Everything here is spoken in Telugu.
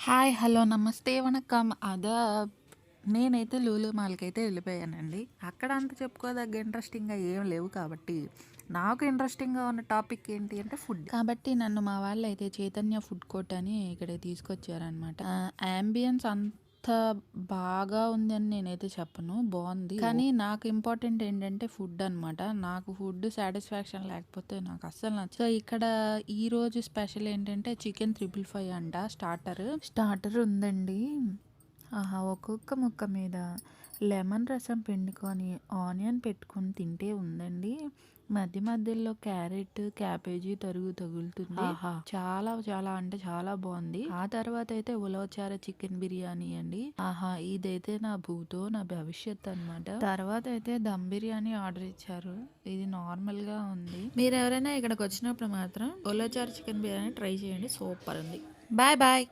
హాయ్! హలో! నమస్తే! వణక్కం! ఆదాబ్! నేనైతే లూలు మాల్‌కైతే వెళ్ళిపోయానండి. అక్కడ అంత చెప్పుకోదగ్గ ఇంట్రెస్టింగ్‌గా ఏం లేవు కాబట్టి, నాకు ఇంట్రెస్టింగ్‌గా ఉన్న టాపిక్ ఏంటి అంటే ఫుడ్. కాబట్టి నన్ను మా వాళ్ళైతే చైతన్య ఫుడ్ కోర్ట్ అని ఇక్కడికి తీసుకొచ్చారనమాట. యాంబియన్స్ అంత బాగా ఉందని నేనైతే చెప్పను. బావుంది. కానీ నాకు ఇంపార్టెంట్ ఏంటంటే ఫుడ్ అనమాట. నాకు ఫుడ్ సాటిస్ఫాక్షన్ లేకపోతే నాకు అస్సలు నచ్చదు. సో, ఇక్కడ ఈరోజు స్పెషల్ ఏంటంటే చికెన్ 555 అంట స్టార్టర్. స్టార్టర్ ఉందండి. ఆహా! ఒక్కొక్క ముక్క మీద లెమన్ రసం పిండుకొని, ఆనియన్ పెట్టుకొని తింటే ఉందండి. మధ్య మధ్యలో క్యారెట్, క్యాబేజీ తరుగు తగులుతుంది. ఆహా! చాలా చాలా అంటే చాలా బావుంది. ఆ తర్వాతయితే ఉలవచార చికెన్ బిర్యానీ అండి. ఆహా! ఇదైతే నా భూతో నా భవిష్యత్ అనమాట. తర్వాతయితే దమ్ బిర్యానీ ఆర్డర్ ఇచ్చారు. ఇది నార్మల్‌గా ఉంది. మీరెవరైనా ఇక్కడికొచ్చినప్పుడు మాత్రం ఉలవచార చికెన్ బిర్యానీ ట్రై చేయండి. సూపర్ ఉంది. Bye bye.